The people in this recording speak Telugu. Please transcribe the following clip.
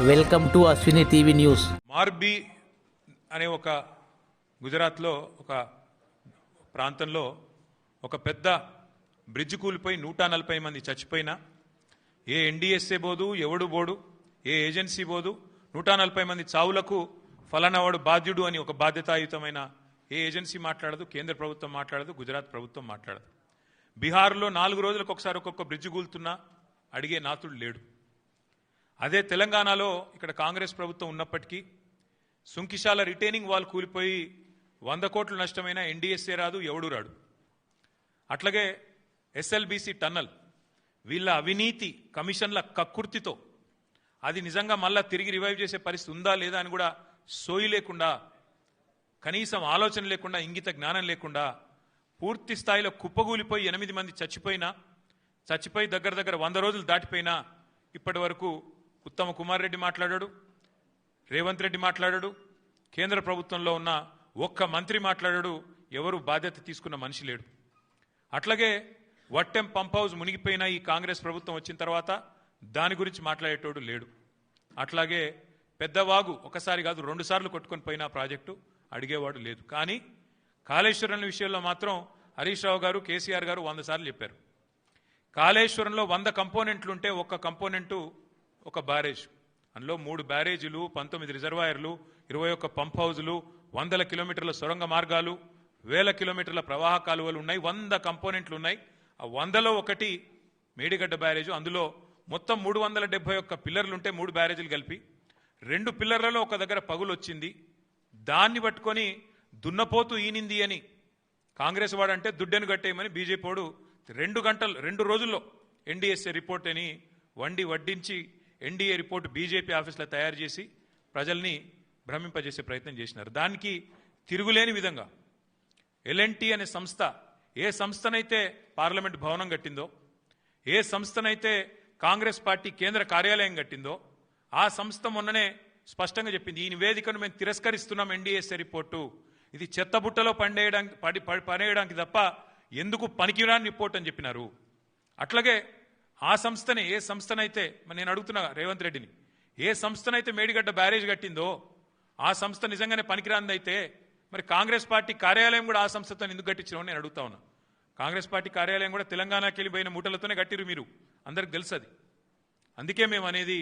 Welcome to Ashwini TV news. Morbi అనే ఒక గుజరాత్లో ఒక ప్రాంతంలో ఒక పెద్ద బ్రిడ్జ్ కూలిపోయి 140 మంది చచ్చిపోయినా ఏ ఎన్డీఎస్ఏ బోదు, ఎవడు బోడు, ఏ ఏజెన్సీ బోదు. 140 మంది చావులకు ఫలానావాడు బాధ్యుడు అని ఒక బాధ్యతాయుతమైన ఏ ఏజెన్సీ మాట్లాడదు, కేంద్ర ప్రభుత్వం మాట్లాడదు, గుజరాత్ ప్రభుత్వం మాట్లాడదు. బీహార్లో 4 రోజులకు ఒకసారి ఒక్కొక్క బ్రిడ్జ్ కూలుతున్నా అడిగే నాతుడు లేడు. అదే తెలంగాణలో ఇక్కడ కాంగ్రెస్ ప్రభుత్వం ఉన్నప్పటికీ సుంకిశాల రిటైనింగ్ వాల్ కూలిపోయి 100 కోట్ల నష్టమైన ఎన్డీఎస్ఏ రాదు, ఎవడు రాడు. అట్లాగే ఎస్ఎల్బీసీ టన్నల్ వీళ్ళ అవినీతి కమిషన్ల కక్కుర్తితో అది నిజంగా మళ్ళా తిరిగి రివైవ్ చేసే పరిస్థితి ఉందా లేదా అని కూడా సోయి లేకుండా, కనీసం ఆలోచన లేకుండా, ఇంగిత జ్ఞానం లేకుండా పూర్తి స్థాయిలో కుప్పగూలిపోయి 8 మంది చచ్చిపోయి దగ్గర 100 రోజులు దాటిపోయినా ఇప్పటి వరకు ఉత్తమ కుమార్ రెడ్డి మాట్లాడాడు, రేవంత్ రెడ్డి మాట్లాడాడు, కేంద్ర ప్రభుత్వంలో ఉన్న ఒక్క మంత్రి మాట్లాడాడు. ఎవరు బాధ్యత తీసుకున్న మనిషి లేడు. అట్లాగే వట్టెం పంప్ హౌస్ మునిగిపోయిన ఈ కాంగ్రెస్ ప్రభుత్వం వచ్చిన తర్వాత దాని గురించి మాట్లాడేటోడు లేడు. అట్లాగే పెద్దవాగు ఒకసారి కాదు 2 సార్లు కొట్టుకొని పోయిన ప్రాజెక్టు అడిగేవాడు లేదు. కానీ కాళేశ్వరం విషయంలో మాత్రం హరీష్ రావు గారు, కేసీఆర్ గారు 100 సార్లు చెప్పారు. కాళేశ్వరంలో 100 కంపోనెంట్లుంటే ఒక్క కంపోనెంటు ఒక బ్యారేజ్, అందులో 3 బ్యారేజీలు, 19 రిజర్వాయర్లు, 21 పంప్ హౌజులు, 100 కిలోమీటర్ల సొరంగ మార్గాలు, 1000 కిలోమీటర్ల ప్రవాహ కాలువలు ఉన్నాయి. 100 కంపోనెంట్లు ఉన్నాయి. ఆ 100లో ఒకటి మేడిగడ్డ బ్యారేజు. అందులో మొత్తం 371 పిల్లర్లుంటే 3 బ్యారేజీలు కలిపి 2 పిల్లర్లలో ఒక దగ్గర పగులు వచ్చింది. దాన్ని పట్టుకొని దున్నపోతూ ఈనింది అని కాంగ్రెస్ వాడంటే దుడ్డెను కట్టేయమని బీజేపీ వాడు 2 రోజుల్లో ఎన్డీఎస్ఏ రిపోర్ట్ అని వడ్డించి ఎన్డీఏ రిపోర్టు బీజేపీ ఆఫీసులో తయారు చేసి ప్రజల్ని భ్రమింపజేసే ప్రయత్నం చేసినారు. దానికి తిరుగులేని విధంగా ఎల్ఎన్టీ అనే సంస్థ ఏ సంస్థనైతే పార్లమెంట్ భవనం కట్టిందో, ఏ సంస్థనైతే కాంగ్రెస్ పార్టీ కేంద్ర కార్యాలయం కట్టిందో ఆ సంస్థ మొన్ననే స్పష్టంగా చెప్పింది, ఈ నివేదికను మేము తిరస్కరిస్తున్నాం. ఎన్డీఎస్ఏ రిపోర్టు ఇది చెత్తబుట్టలో పడేయడానికి తప్ప ఎందుకు పనికిరాని రిపోర్ట్ అని చెప్పినారు. అట్లాగే ఆ సంస్థనే, ఏ సంస్థనైతే నేను అడుగుతున్నా రేవంత్ రెడ్డిని, ఏ సంస్థనైతే మేడిగడ్డ బ్యారేజ్ కట్టిందో ఆ సంస్థ నిజంగానే పనికిరాందైతే మరి కాంగ్రెస్ పార్టీ కార్యాలయం కూడా ఆ సంస్థతో ఎందుకు కట్టించామని నేను అడుగుతా ఉన్నా. కాంగ్రెస్ పార్టీ కార్యాలయం కూడా తెలంగాణకి వెళ్ళిపోయిన మూటలతోనే కట్టిరు, మీరు అందరికి తెలుసు అది. అందుకే మేము అనేది